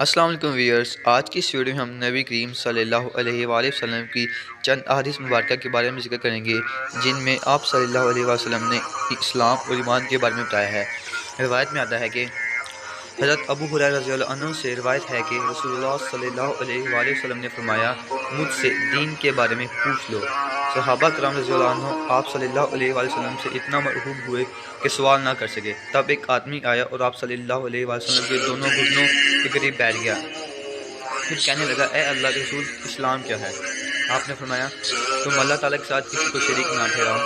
السلام علیکم ویئرس، آج کی اس ویڈیو میں ہم نبی کریم صلی اللہ علیہ وآلہ وسلم کی چند احادیث مبارکہ کے بارے میں ذکر کریں گے، جن میں آپ صلی اللہ علیہ وسلم نے اسلام اور ایمان کے بارے میں بتایا ہے۔ روایت میں آتا ہے کہ حضرت ابو ہریرہ رضی اللہ عنہ سے روایت ہے کہ رسول اللہ صلی اللہ علیہ وآلہ وسلم نے فرمایا، مجھ سے دین کے بارے میں پوچھ لو۔ صحابہ کرام رضی اللہ عنہ آپ صلی اللہ علیہ وآلہ وسلم سے اتنا مرعوب ہوئے کہ سوال نہ کر سکے۔ تب ایک آدمی آیا اور آپ صلی اللہ علیہ وآلہ وسلم کے دونوں گھٹنوں کے قریب بیٹھ گیا، پھر کہنے لگا، اے اللہ کے رسول، اسلام کیا ہے؟ آپ نے فرمایا، تم اللہ تعالیٰ کے ساتھ کسی کو شریک نہ ٹھہراؤ،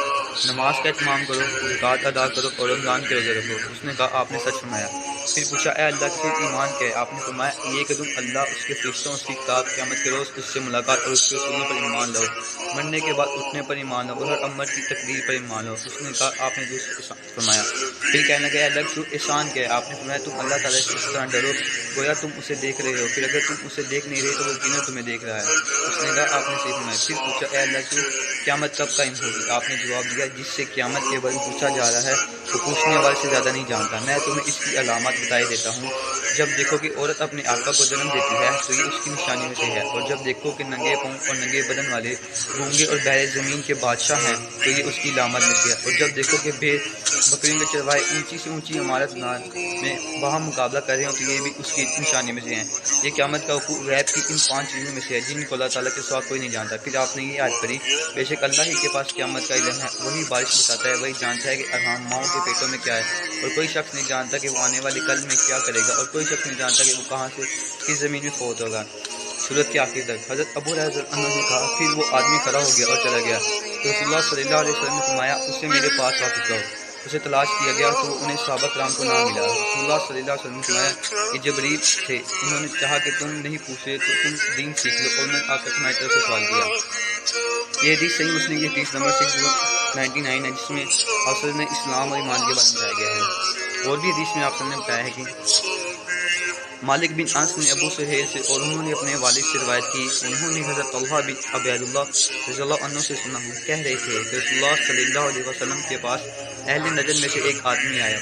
نماز کا اہتمام کرو، زکوٰۃ ادا کرو اور رمضان کے روزے رکھو۔ اس نے کہا، آپ نے سچ فرمایا۔ پھر پوچھا، اے اللہ کے رسول، ایمان کیا ہے؟ آپ نے فرمایا، یہ کہ تم اللہ، اس کے فرشتوں، اس کی کتاب، قیامت کے روز، اس سے ملاقات اور اس کے رسولوں پر ایمان لاؤ، مرنے کے بعد اٹھنے پر ایمان لاؤ اور ہر امر کی تقدیر پر ایمان لاؤ۔ اس نے کہا، آپ نے درست فرمایا۔ پھر کہنے لگا، اے اللہ کے رسول، احسان کیا ہے؟ آپ نے فرمایا، تم اللہ تعالیٰ سے اس طرح ڈرو گویا تم اسے دیکھ رہے ہو، پھر اگر تم اسے دیکھ نہیں رہے تو وہ یقیناً تمہیں دیکھ رہا ہے۔ اس نے کہا، آپ نے صحیح فرمایا۔ پھر پوچھا، اے اللہ کے رسول، قیامت کب قائم ہوگی؟ آپ نے جواب دیا، جس سے قیامت کے بارے میں پوچھا جا رہا ہے وہ پوچھنے والے سے زیادہ نہیں جانتا۔ میں تمہیں اس کی علامات بتائے دیتا ہوں۔ جب دیکھو کہ عورت اپنے آقا کو جنم دیتی ہے تو یہ اس کی نشانی میں سے ہے، اور جب دیکھو کہ ننگے پاؤں اور ننگے بدن والے گونگے اور بہرے زمین کے بادشاہ ہیں تو یہ اس کی علامت میں سے ہے، اور جب دیکھو کہ بھیڑ بکریوں کے چروائے اونچی سے اونچی عمارت میں باہم مقابلہ کر رہے ہوں تو یہ بھی اس کی نشانی میں سے ہیں۔ یہ قیامت کا وقوع غیب کی ان 5 چیزوں میں سے ہے جن کو اللہ تعالیٰ کے سوا کوئی نہیں جانتا۔ پھر آپ نے یہ آیت پڑھی، بے شک اللہ ہی کے پاس قیامت کا علم ہے، وہی بارش بتاتا ہے، وہی جانتا ہے کہ ارحام ماؤں کے پیٹوں میں کیا ہے، اور کوئی شخص نہیں جانتا کہ وہ آنے والی کل میں کیا کرے گا، اور کوئی شخص نہیں جانتا کہ وہ کہاں سے کس زمین میں فوت ہوگا۔ سورت کے آخر تک حضرت ابو ہریرہ رضی اللہ عنہ نے کہا، پھر وہ آدمی کھڑا ہو گیا اور چلا گیا تو رسول اللہ صلی اللہ علیہ وسلم نے فرمایا، اسے میرے پاس واپس لاؤ۔ اسے تلاش کیا گیا تو انہیں صحابہ کرام کو نہ ملا۔ رسول اللہ صلی اللہ علیہ وسلم نے فرمایا، یہ جبریل تھے، انہوں نے چاہا کہ تم نہیں پوچھے تو تم دین سیکھ لو، اور میں آ کر تمہاری طرف سے سوال کیا۔ یہ حدیث صحیح مسلم کی حدیث نمبر 699 ہے، جس میں آپ نے اسلام اور ایمان کے بارے میں بتایا گیا ہے۔ اور بھی حدیث میں آپ نے بتایا ہے کہ مالک بن انس نے ابو سہیل سے اور انہوں نے اپنے والد سے روایت کی، انہوں نے حضرت طلحہ بن عبید اللہ رضی اللہ عنہ سے سنا، کہہ رہے تھے کہ رسول اللہ صلی اللہ علیہ وسلم کے پاس اہل نجد میں سے ایک آدمی آیا،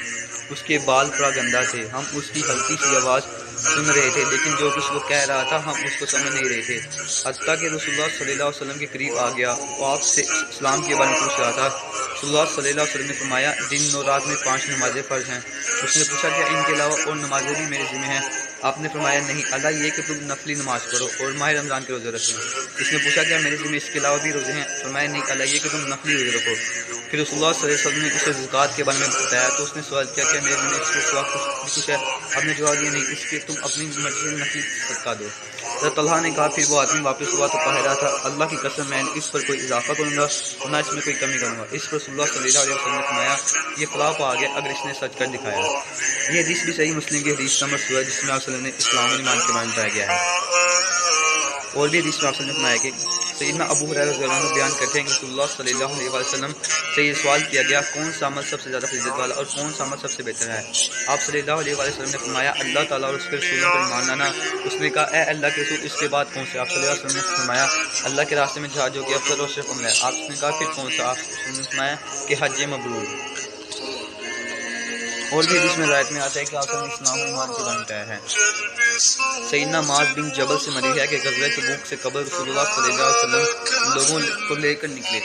اس کے بال پرا گندا تھے، ہم اس کی ہلکی سی آواز سن رہے تھے لیکن جو کچھ وہ کہہ رہا تھا ہم اس کو سمجھ نہیں رہے تھے، حتیٰ کہ رسول اللہ صلی اللہ علیہ وسلم کے قریب آ گیا، وہ آپ سے اسلام کے بارے میں پوچھ رہا تھا۔ رسول اللہ صلی اللہ علیہ وسلم نے فرمایا، دن اور رات میں 5 نمازیں فرض ہیں۔ اس نے پوچھا، کیا ان کے علاوہ اور نمازیں بھی میرے ذمہ ہیں؟ آپ نے فرمایا، نہیں، اللہ یہ کہ تم نفلی نماز پڑھو اور ماہ رمضان کے روزے رکھو۔ اس نے پوچھا، کیا میرے ذمہ اس کے علاوہ بھی روزے ہیں؟ فرمایا، نہیں، اللہ یہ کہ تم نفلی روزے رکھو۔ پھر رسول اللہ صلی اللہ علیہ وسلم نے اسے زکوٰۃ کے بارے میں بتایا تو اس نے سوال کیا، کیا میرے ذمہ اس کے سوا کچھ ہے؟ آپ نے جواب دیا، نہیں، اس کے تم اپنی مرضی سے نفلی صدقہ دو۔ حضرت طلحہ نے کہا، پھر وہ آدمی واپس ہوا تو کہہ رہا تھا، اللہ کی قسم میں اس پر کوئی اضافہ کروں گا اور نہ اس میں کوئی کمی کروں گا۔ اس پر رسول اللہ صلی اللہ علیہ وسلم نے فرمایا، یہ فلاں پا گیا اگر اس نے سچ کر دکھایا۔ یہ حدیث بھی صحیح مسلم کی حدیث نمبر 16 ہے، جس میں آپ صلی اللہ علیہ وسلم نے اسلام اور ایمان کے بارے میں بتایا گیا ہے۔ اور بھی حدیث میں آپ صلی اللہ علیہ وسلم نے فرمایا کہ سیدنا ابو ہریرہ رضی اللہ عنہ بیان کرتے ہیں کہ رسول اللہ صلی اللہ علیہ وسلم سے یہ سوال کیا گیا، کون سا عمل سب سے زیادہ فضیلت والا اور کون سا عمل سب سے بہتر ہے؟ آپ صلی اللہ علیہ وسلم نے فرمایا، اللہ تعالیٰ اور اس کے رسولوں پر ایمان لانا۔ اس نے کہا، اے اللہ کے رسول، اس کے بعد کون سے؟ آپ صلی اللہ علیہ وسلم نے فرمایا، اللہ کے راستے میں جہاد جو کہ افضل اور شرف عمل ہے۔ آپ نے کہا، پھر کون سا؟ آپ نے فرمایا کہ حج مبرور۔ اور بھی حدیث میں روایت میں آتا ہے کہ آپ نے اسلام و ایمان کے بارے میں بتایا ہے۔ سیدنا معاذ بن جبل سے مروی ہے کہ غزوہ تبوک سے قبل رسول اللہ صلی اللہ علیہ وسلم لوگوں کو لے کر نکلے،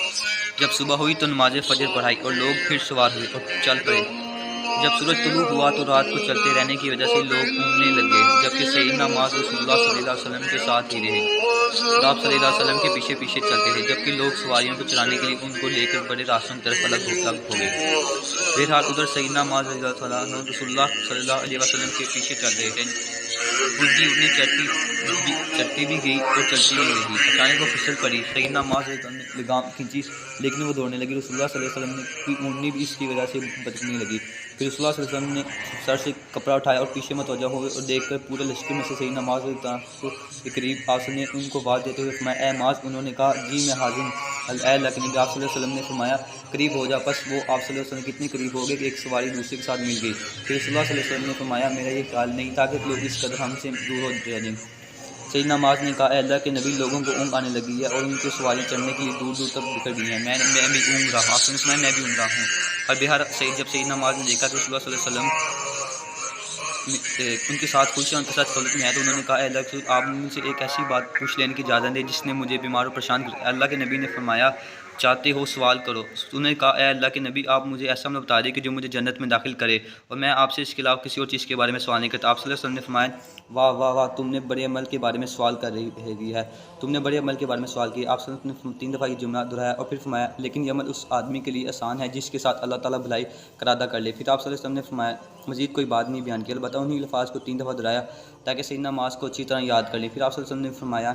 جب صبح ہوئی تو نماز فجر پڑھائی اور لوگ پھر سوار ہوئے اور چل پڑے، جب سورج طلوع ہوا تو رات کو چلتے رہنے کی وجہ سے لوگ اونگنے لگے، جبکہ سیدنا معاذ رسول اللہ صلی اللہ علیہ وسلم کے ساتھ ہی رہے اور آپ صلی اللہ علیہ وسلم کے پیچھے پیچھے چلتے تھے، جبکہ لوگ سواریوں کو چلانے کے لیے ان کو لے کر بڑے راستوں کی طرف الگ ہو گئے۔ بہرحال ادھر سیدنا معاذ رضی اللہ عنہ رسول اللہ صلی اللہ علیہ وسلم کے پیچھے چل رہے تھے، ان کی اونی چلتی بھی گئی اور چلتی بھی رہی، اچانک وہ پھسل پڑی، سیدنا معاذ نے لگام کھینچی لیکن وہ دوڑنے لگی، رسول اللہ صلی اللہ علیہ وسلم کی اونی بھی اس کی وجہ سے بچنے لگی۔ پھر رسول اللہ صلی اللہ علیہ وسلم نے سر سے کپڑا اٹھایا اور پیچھے متوجہ ہوئے اور دیکھ کر پورے لشکر میں سے سیدنا معاذ کے قریب آپ نے ان کو آواز دیتے ہوئے فرمایا، اے معاذ۔ انہوں نے کہا، جی میں حاضر، اے اللہ کے نبی۔ آپ صلی اللہ علیہ وسلم نے فرمایا، قریب ہو جا۔ پس وہ آپ صلی اللہ علیہ وسلم کتنے قریب ہو گئے کہ ایک سواری دوسرے کے ساتھ مل گئی۔ پھر رسول اللہ صلی اللہ علیہ وسلم نے فرمایا، میرا یہ خیال نہیں تھا کہ لوگ اس قدر ہم سے دور ہو جائیں۔ سیدنا معاذ نے کہا، اے اللہ کے نبی، لوگوں کو اونگ آنے لگی ہے اور ان کی سواری چڑھنے کے لیے دور دور تک بکھر گئی ہیں، میں بھی اونگ رہا ہوں۔ آپ نے میں بھی اونگ رہا ہوں۔ اور بہر جب سیدنا معاذ نے دیکھا کہ رسول اللہ صلی اللہ علیہ وسلم ان کے ساتھ خوشی اور ان کے ساتھ خلوت میں ہے، تو انہوں نے کہا اے اللہ کے رسول، آپ مجھ سے ایک ایسی بات پوچھ لینے کی اجازت دے جس نے مجھے بیمار و پریشان کر۔ اللہ کے نبی نے فرمایا چاہتے ہو سوال کرو۔ انہوں نے کہا اے اللہ کے نبی، آپ مجھے ایسا عمل بتا دیں کہ جو مجھے جنت میں داخل کرے، اور میں آپ سے اس کے علاوہ کسی اور چیز کے بارے میں سوال نہیں کرتا۔ آپ صلی اللہ علیہ وسلم نے فرمایا واہ واہ واہ، تم نے بڑے عمل کے بارے میں سوال کر رہی ہے، تم نے بڑے عمل کے بارے میں سوال کیا۔ آپ صلی اللہ علیہ وسلم نے 3 دفعہ یہ جملہ دہرایا اور پھر فرمایا لیکن یہ عمل اس آدمی کے لیے آسان ہے جس کے ساتھ اللہ تعالیٰ بھلائی کا ارادہ کر لے۔ پھر آپ صلی اللہ علیہ وسلم نے فرمایا مزید کوئی بات نہیں بیان کی، البتہ انہیں الفاظ کو 3 دفعہ دہرایا تاکہ صحیح نماز کو اچھی طرح یاد کر لیں۔ پھر آپ صلی اللہ علیہ وسلم نے فرمایا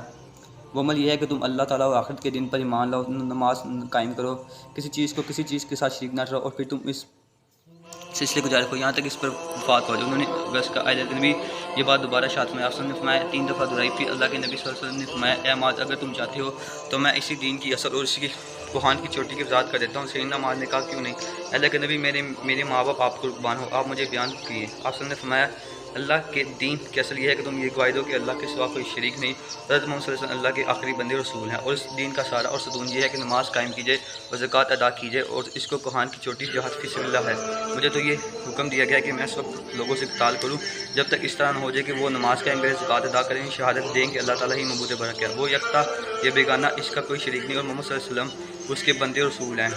وہ عمل یہ ہے کہ تم اللہ تعالیٰ اور آخرت کے دن پر ایمان لاؤ، نماز قائم کرو، کسی چیز کے ساتھ شریک نہ ٹھہراؤ، اور پھر تم اس سلسلے کو جاری رکھو یہاں تک اس پر وفات ہو جائے۔ انہوں نے بس کا اے اللہ کے نبی یہ بات دوبارہ شاد میں آپ صلی اللہ علیہ وسلم نے فرمایا 3 دفعہ دہرائی۔ پھر اللہ کے نبی صلی اللہ علیہ وسلم نے فرمایا اے معاذ، اگر تم چاہتے ہو تو میں اسی دین کی اصل اور اسی کی کوہان کی چوٹی کی وضاحت کر دیتا ہوں۔ سیدنا معاذ نے کہا کیوں نہیں؟ اللہ کے نبی میرے ماں باپ آپ کو قربان ہو، آپ مجھے بیان کیے۔ آپ صلی اللہ علیہ وسلم نے فرمایا اللہ کے دین کی اصل یہ ہے کہ تم یہ گواہی دو کہ اللہ کے سوا کوئی شریک نہیں، حضرت محمد صلی اللہ علیہ وسلم اللہ کے آخری بندے اور رسول ہیں، اور اس دین کا سارا اور ستون یہ ہے کہ نماز قائم کیجئے اور زکوٰۃ ادا کیجئے، اور اس کو کوہان کی چوٹی جہاد فی سبیل اللہ ہے۔ مجھے تو یہ حکم دیا گیا ہے کہ میں اس وقت لوگوں سے قتال کروں جب تک اس طرح نہ ہو جائے کہ وہ نماز قائم کریں، زکوٰۃ ادا کریں، شہادت دیں کہ اللہ تعالیٰ ہی معبود برحق ہے، وہ یکتا، یہ بیگانہ، اس کا کوئی شریک نہیں، اور محمد صلی اللہ علیہ وسلم اس کے بندے اور رسول ہیں۔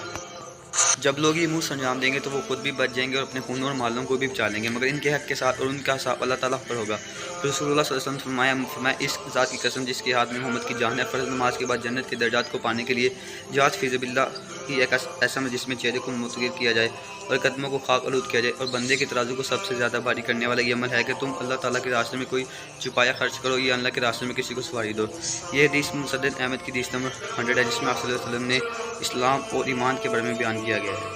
جب لوگ یہ منہ انجام دیں گے تو وہ خود بھی بچ جائیں گے اور اپنے خونوں اور مالوں کو بھی بچا لیں گے، مگر ان کے حق کے ساتھ اور ان کا حساب اللہ تعالیٰ پر ہوگا۔ پھر رسول اللہ صلی اللہ علیہ وسلم نے فرمایا اس ذات کی قسم جس کے ہاتھ میں محمد کی جان ہے، فرض نماز کے بعد جنت کے درجات کو پانے کے لیے جہاد فی سبیل اللہ ہی ایک ایسا میں جس میں چہرے کو متغیر کیا جائے اور قدموں کو خاک آلود کیا جائے، اور بندے کے ترازو کو سب سے زیادہ بھاری کرنے والا یہ عمل ہے کہ تم اللہ تعالیٰ کے راستے میں کوئی چھپایا خرچ کرو یا اللہ کے راستے میں کسی کو سواری دو۔ یہ حدیث مسدد احمد کی حدیث نمبر 100 ہے، جس میں آپ صلی اللہ علیہ وسلم نے اسلام اور ایمان کے بارے میں بیان کیا گیا ہے۔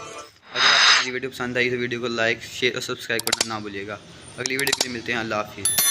اگر آپ کو میری ویڈیو پسند آئی تو ویڈیو کو لائک، شیئر اور سبسکرائب کرنا نہ بھولیے گا۔ اگلی ویڈیو کے لیے ملتے ہیں، اللہ حافظ۔